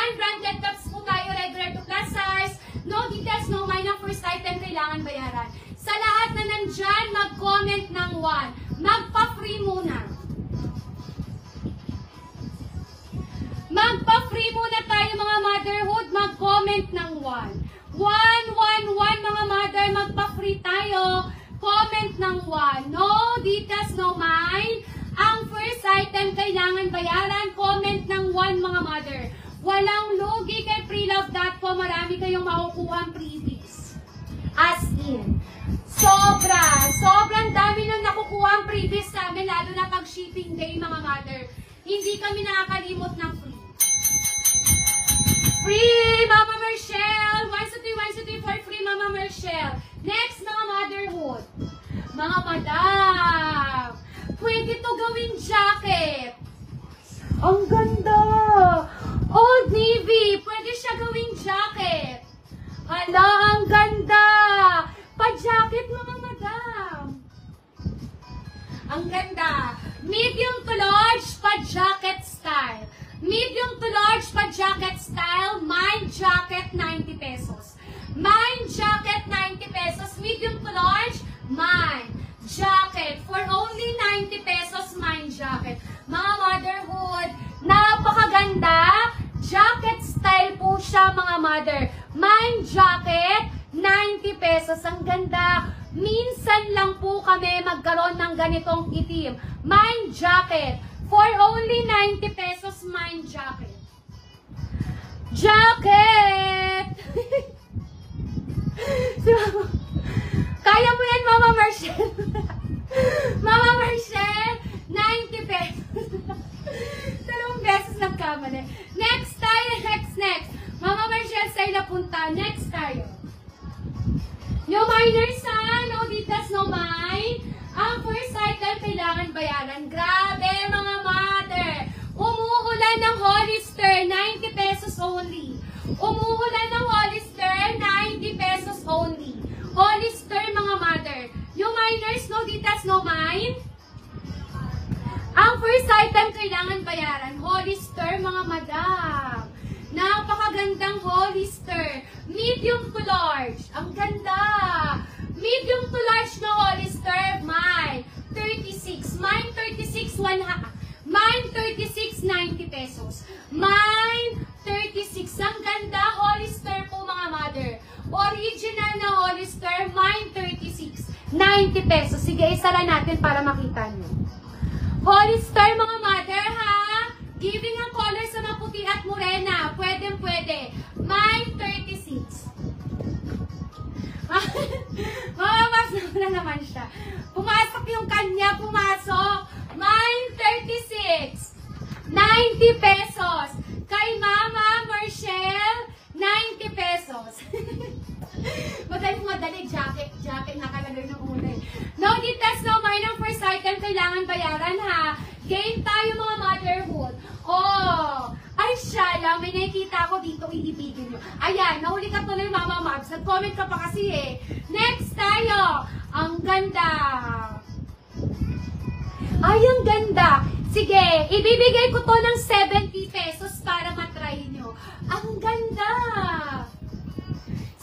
Yan, branded tops po tayo, regular to plus size. No details, no mind ang first item, kailangan bayaran. Sa lahat na nandyan, mag-comment ng 1. Magpa-free muna. Magpa-free muna tayo mga motherhood, mag-comment ng 1. 1, 1, 1 mga mother, magpa-free tayo. Comment ng 1. No details, no mind. Ang first item, kailangan bayaran. Comment ng 1 mga mother. Walang lugi kay freelove.com. Marami kayong makukuha ang freebies. As in. Sobrang dami nang nakukuha ang freebies sa amin, lalo na pag shipping day mga mother. Hindi kami nakakalimot ng free. Free, Mama Marshall! 1, 2, 3, 1, 2, 3, for free, Mama Marshall. Next, mga motherhood. Mga madam, pwede to gawing jacket. Ang ganda! Old Navy, pwede siya gawing jacket. Hala, ang ganda! Pa-jacket, mga madam. Ang ganda. Medium to large, pa-jacket style. Medium to large, pa-jacket style. Mine jacket, 90 pesos. Mine jacket, 90 pesos. Medium to large, mine jacket. For only 90 pesos, mine jacket. Mga motherhood, napakaganda. Jacket style po siya, mga mother. Mine jacket, 90 pesos. Ang ganda. Minsan lang po kami magkaroon ng ganitong itim. Mine jacket. For only 90 pesos, mine jacket. Jacket! Kaya mo yan, Mama Marshall. Mama Marshall, 90 pesos. 2 beses nagkamali. Next tayo, next. Mama Marshall, sa'yo na punta. Next tayo. Yung minors ha, no details, no mind. Ang first item, kailangan bayaran. Grabe, mga mother. Umuulan ng Hollister, 90 pesos only. Umuulan ng Hollister, 90 pesos only. Hollister, mga mother. Yung minors, no details, no mind. Ang first item, kailangan bayaran. Hollister, mga madam. Napakagandang Hollister. Medium to large. Ang ganda. Medium to large na Hollister. Mine, 36. Mine, 36, 1/2. Mine, 36, 90 pesos. Mine, 36. Ang ganda. Hollister po, mga mother. Original na Hollister. Mine, 36. 90 pesos. Sige, isara natin para makita nyo. Hollister, mga mother, ha? Giving ang color sa maputi at morena. Pwede. Mine, 36. Mamabas na naman siya. Pumasok yung kanya, pumasok. Mine, 36. 90 pesos. Kay Mama Marshall, 90 pesos. Madali, jacket nakalagay ng unay. No details, no mind. Ang first item, kailangan bayaran, ha? Game tayo, mga motherhood. Oh, ay shala, may nakikita ako dito, ibigin nyo. Ayan, nahuli ka tuloy, Mama Mabs. Nag-comment ka pa kasi eh. Next tayo. Ang ganda. Ay, ang ganda. Sige, ibibigay ko to ng 70 pesos para matry nyo. Ang ganda.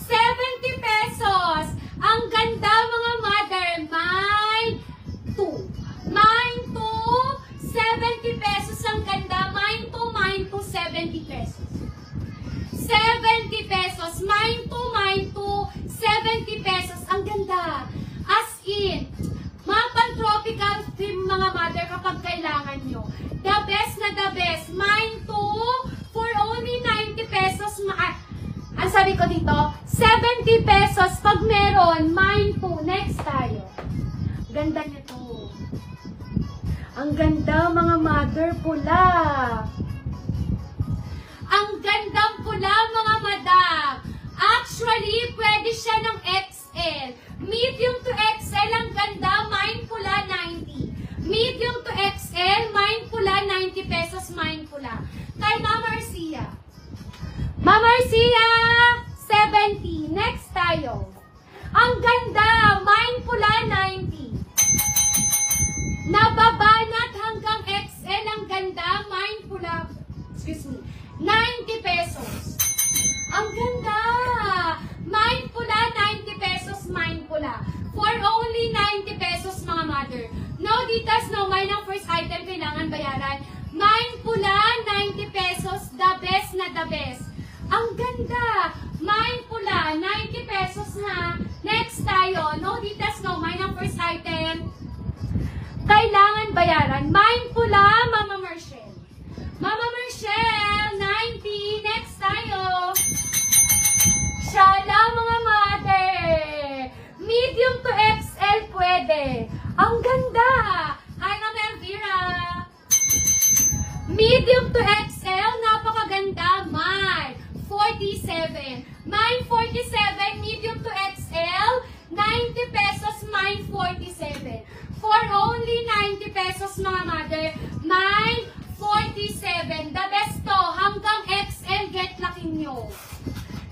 70 pesos. Ang ganda, mga mother. Mine 2. Mine 2. 70 pesos. Ang ganda. Mine 2, 70 pesos. 70 pesos. Mine 2, 70 pesos. Ang ganda. As in, mga pan-tropical theme, mga mother, kapag kailangan nyo. The best na the best. Mine 2, for only 90 pesos. Ang sabi ko dito, 70 pesos pag meron. Mine 2. Next tayo. Ganda nito. Ang ganda, mga mother, pula. Ang gandang pula, mga madam. Actually, pwede siya ng XL. Medium to XL, ang ganda. Mine pula, 90. Medium to XL, mine pula, 90 pesos. Mine pula. Kay Mama Arcia. Mama Arcia, 70. Next tayo. Ang ganda. Mine pula, 90. Nababanat hanggang XL. Ang ganda. Mine pula, excuse me, 90 pesos. Ditas, no, mine ang first item kailangan bayaran. Mine pula, 90 pesos, the best na the best. Ang ganda! Mine pula, 90 pesos na. Next tayo, no, Ditas, no, mine ang first item. Kailangan bayaran. Mine pula, Mama Marshall. Mama Marshall, 90. Next tayo. Shala, mga mother. Medium to XL pwede. Ang ganda. Hi, Mama Elvira. Medium to XL, napakaganda. Mine, 47. Mine, 47. Medium to XL, 90 pesos. Mine, 47. For only 90 pesos, mga mother. Mine, 47. The best to. Hanggang XL, get lucky nyo.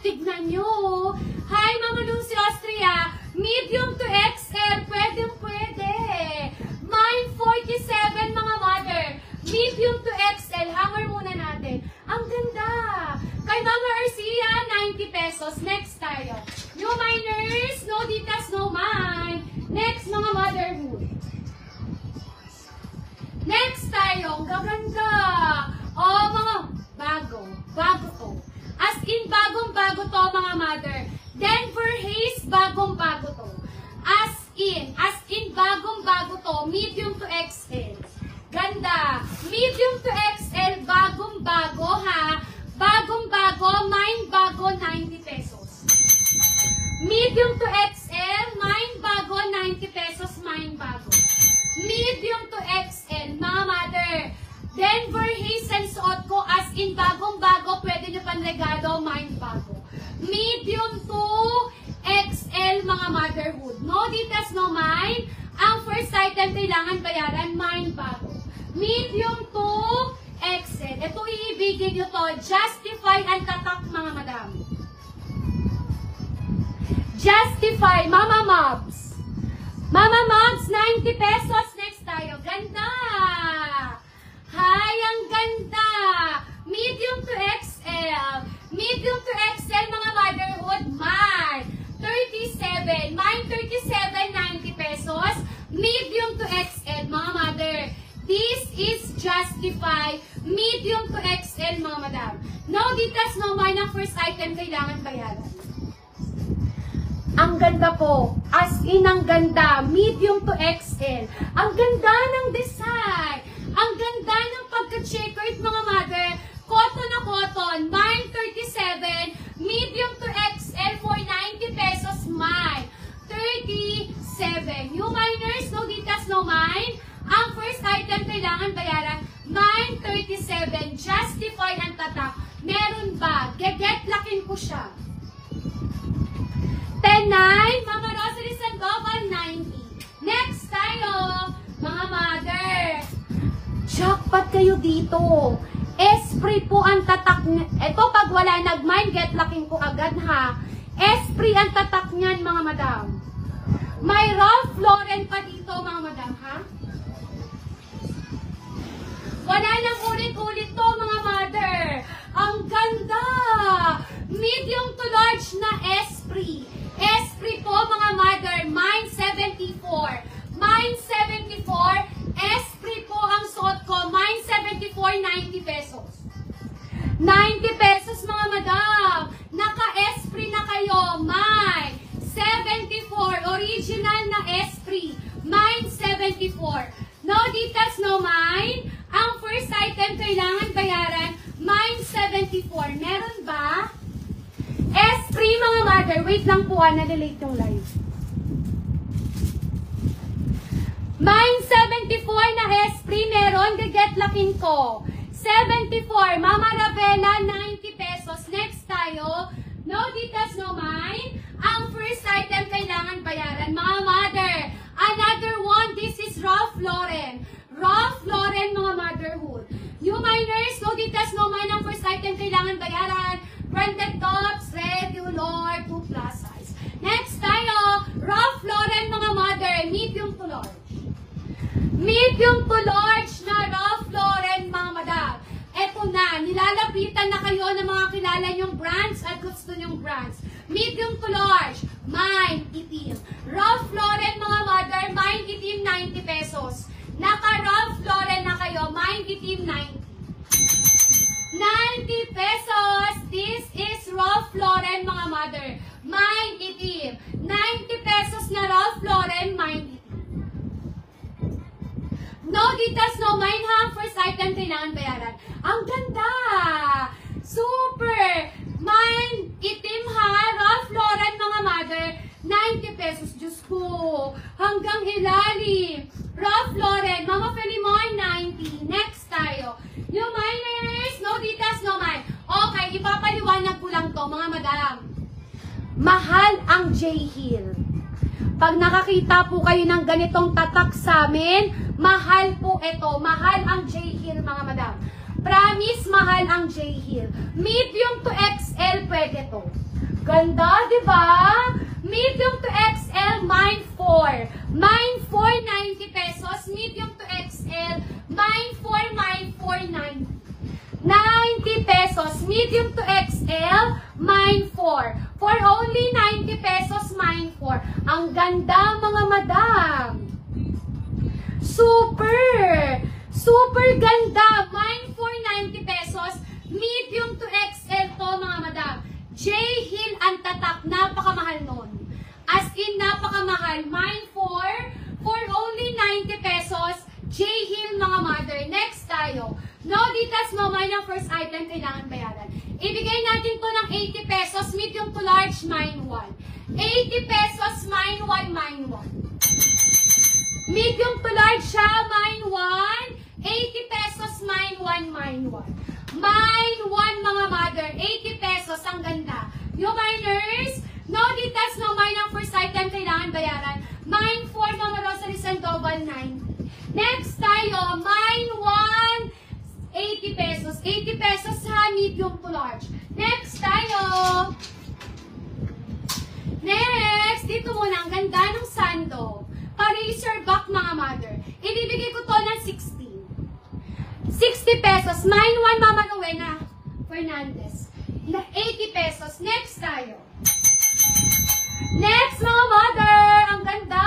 Tignan nyo. Hi, Mama Lucy Austria. Medium to XL, pwede. Mine, 47, mga mother. Medium to XL, hammer muna natin. Ang ganda. Kay Mama Arcia, 90 pesos. Next tayo. New miners, no Ditas, no mine. Next, mga motherhood. Next tayo, ang gaganda. Oh, mga bago to. As in, bagong-bago to, mga mother. Denver Haze, bagong-bago to. As in, bagong-bago to. Medium to XL. Ganda. Medium to XL, bagong-bago, ha. Bagong-bago, mine bago, 90 pesos. Medium to XL, mine bago, 90 pesos, mine bago. Medium to XL, mga mother. Denver Haze ang suot ko, as in bagong-bago, pwede nyo pang regalo, mine bago. Medium to XL, mga motherhood. No Ditas, no mine. Ang first item kailangan bayaran, mine bago. Medium to XL. Ito iibigin nyo to. Justify ang tatak, mga madam. Justify, Mama Mobs. Mama Mobs, 90 pesos. Next tayo. Ganda. Hi, ang ganda. Medium to XL. Medium to XL, mga motherhood. Mine, 37. Mine, 37, 90 pesos. Medium to XL, mga mother. This is Justify. Medium to XL, mga madam. No Ditas, no mine. Ang first item kailangan bayaran. Ang ganda po. As in, ang ganda. Medium to XL. Ang ganda ng design. Ang ganda ng pagka-checkered, mga mother. Cotton na cotton. Mine, 37. Medium to XL for 90 pesos. Mine, 37. New miners, no Ditas, no mine. Ang first item kailangan bayaran. Mine, 37. Justify ang tatak. Meron ba? Get lakin ko siya. 10-9. Mama Rosalie Sandoval, 90. Next tayo, mga mother. Jackpot kayo dito. Esprit po ang tatak. Ito, pag wala nag-mine, get laking ko agad, ha. Esprit ang tatak niyan, mga madam. May Ralph Lauren pa dito, mga madam, ha. Wala nang ulit-ulit to, mga mother. Ang ganda. Medium to large na Esprit. Esprit po, mga mother. Mine, 74. Mine, 74. Esprit po ang suot ko. Mine, 74, 90 pesos. 90 pesos, mga madam. Naka-Esprit na kayo. Mine, 74. Original na Esprit. Mine, 74. No Ditas, no mine. Ang first item kailangan bayaran. Mine, 74. Meron ba? Esprit, mga mother. Wait lang po, nalilate yung live. Mine, 74 na Esprit. Meron, gaget lakin ko. 74. Mama Ravela, 90 pesos. Next tayo. No Ditas, no mine. Ang first item kailangan bayaran. Mga mother. Another one. This is Ralph Lauren. Ralph Lauren, mga motherhood. New miners, no Ditas, no mine. Ang first item kailangan bayaran. Branded tops, regular, 2 plus size. Next tayo, Ralph Lauren, mga mother, medium to large. Medium to large na Ralph Lauren, mga madam. Eto na, nilalapitan na kayo ng mga kilala nyong brands at gusto nyong brands. Medium to large, mine, itim. Ralph Lauren, mga mother, mine, itim, 90 pesos. details, no mind ha. First item, kailangan bayaran. Ang ganda! Super! Mine, itim ha. Ralph Lauren, mga mother. 90 pesos. Diyos ko. Hanggang ilalim. Ralph Lauren, Mama Felimon, 90. Next tayo. Yung minors, no details, no mind. Okay, ipapaliwanag ko lang to, mga madam. Mahal ang J-Hill. Pag nakakita po kayo ng ganitong tatak sa amin, mahal po ito. Mahal ang J-Hill, mga madam. Promise, mahal ang J-Hill. Medium to XL, pwede to. Ganda, di ba? Medium to XL, mine 4. Mine 4, 90 pesos. Medium to XL, mine 4, 90. 90 pesos. Medium to XL, mine 4. For only 90 pesos, mine 4. Ang ganda, mga madam. Super! Super ganda. Mine 4, 90 pesos. Medium to XL to, mga madam. J-Hill ang tatak. Napakamahal nun. As in, napakamahal. Mine 4, for only 90 pesos. J-Hill, mga mother. Next tayo. No details, no mind ang first item kailangan bayaran. Ibigay natin to ng 80 pesos. Medium to large, mine 1. 80 pesos, mine 1, mine 1. Medium to large siya, mine 1. 80 pesos, mine 1, mine 1. Mine 1, mga mother, 80 pesos, ang ganda. Yung minors, no details, no mind ang first item kailangan bayaran. Mine 4, mga Rosary Sandoval, 90. Next tayo, mine 1, 80 pesos. 80 pesos ha, medium to large. Next tayo. Next, dito muna, ang ganda ng sando. Pa-razor back, mga mother. Ibibigay ko to ng 60. 60 pesos. Mine 1, Mama Rowena Fernandez. 80 pesos. Next tayo. Next, mga mother. Ang ganda.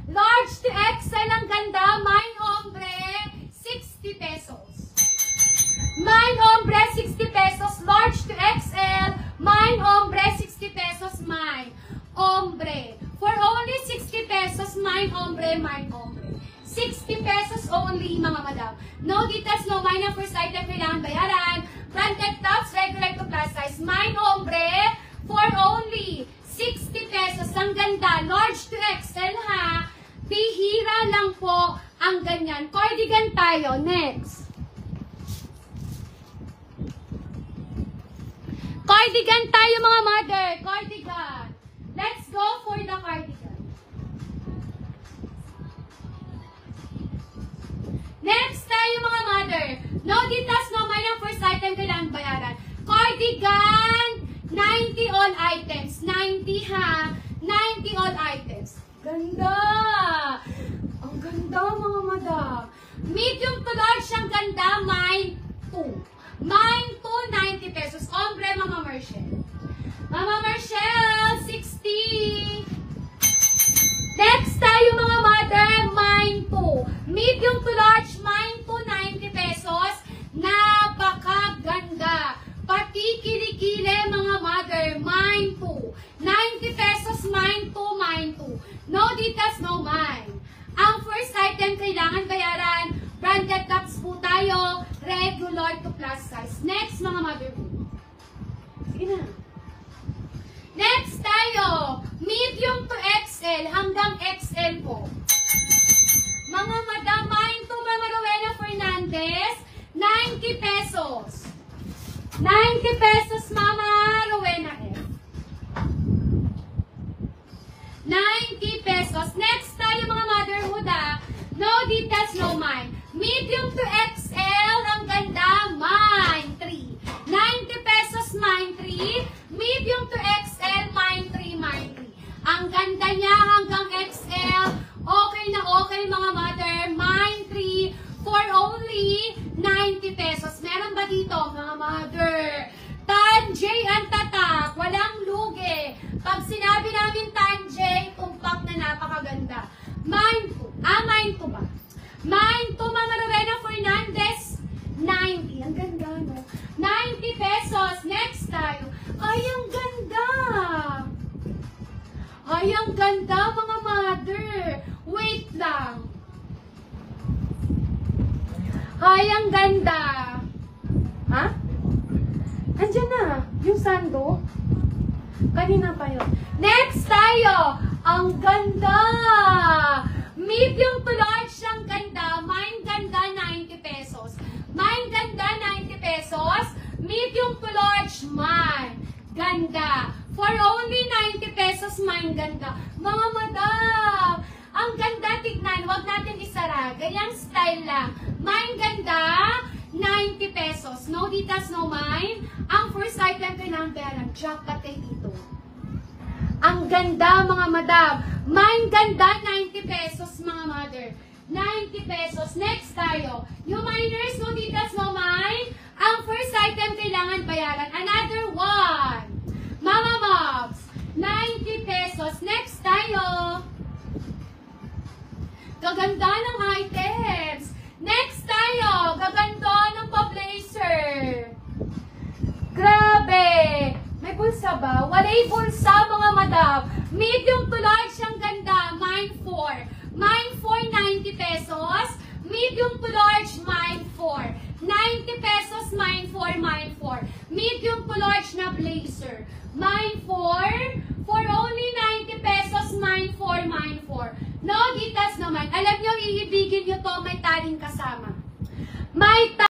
Large to XL. Ang ganda. Mine Ombre. 60 pesos. Mine Ombre. 60 pesos. Large to XL. Mine Ombre. 60 pesos. Mine Ombre. For only 60 pesos. Mine Ombre. Mine Ombre. 60 pesos only, mga madam. No details, no mind ang first item kailangan bayaran. Branded tops, regular to plus size. Mine Ombre, for only 60 pesos. Ang ganda. Large to XL, ha? Bihira lang po ang ganyan. Cardigan tayo. Next. Cardigan tayo, mga mother. Cardigan. Let's go for the cardigan. Next tayo, mga mother. No details, no mind ang first item kailangan bayaran. Cardigan, 90 all items. 90 ha. 90 all items. Ganda. Ang ganda, mga madam. Medium to large ang ganda. Mine 2. Mine 2, 90 pesos. Ombre, Mama Marshall. Mama Marshall, 60. Next tayo, mga mother, mine 2. Medium to large, mine 2, 90 pesos. Napakaganda. Pati kilikili, mga mother, mine 2. 90 pesos, mine 2, mine 2. No details, no mine. Ang first item kailangan bayaran. Branded tops po tayo. Regular to plus size. Next, mga mother. Sige na. Next tayo, medium to XL hanggang XL po. Mga madam, mine to Mama Rowena Fernandez, 90 pesos. 90 pesos, Mama Rowena F. 90 pesos. Next tayo, mga motherhood, ha. No details, no mine. Medium to XL, ang ganda, mine 3. 90 pesos, mine 3. Medium to XL, mine 3, mine 3. Ang ganda niya hanggang XL. Okay na okay, mga mother. Mine 3 for only 90 pesos. Meron ba dito, mga mother? Tanjay ang tatak. Walang lugi. Pag sinabi namin Tanjay, tumpak na napakaganda. Mine 2. Mine 2 ba? Mine 2, Mama Rowena Fernandez, 90. Ang ganda, no? 90 pesos. Next tayo. Ay, ang ganda. Ay, ang ganda, mga mother. Wait lang. Ay, ang ganda. Ha? Andiyan na. Yung sando. Kanina pa yun. Next tayo. Ang ganda. Medium to large ang ganda. Mine ganda, 90 pesos. Mine ganda, 90 pesos. Medium to large, mine. Ganda. For only 90 pesos, mine ganda. Mga madam, ang ganda, tignan. Huwag natin isara. Ganyang style lang. Mine ganda, 90 pesos. No details, no mine. Ang first item ko ng pera, jackpot kayo dito. Ang ganda, mga madam. Mine ganda, 90 pesos, mga mother. 90 pesos. Next tayo. Yung minors, no details, no mine. Ang first item kailangan bayaran. Another one. Mama Mobs, 90 pesos. Next tayo. Gaganda ng items. Next tayo. Gaganda ng pa-blazer. Grabe. May bulsa ba? Walay bulsa, mga madam. Medium to large ang ganda. Mine 4. Mine 4, 90 pesos. Medium to large, mine 4. 90 pesos, mine 4, mine 4. Medium to large na blazer. Mine 4. For only 90 pesos, mine 4, mine 4. No details naman. Alam nyo, iibigin nyo to, may taling kasama.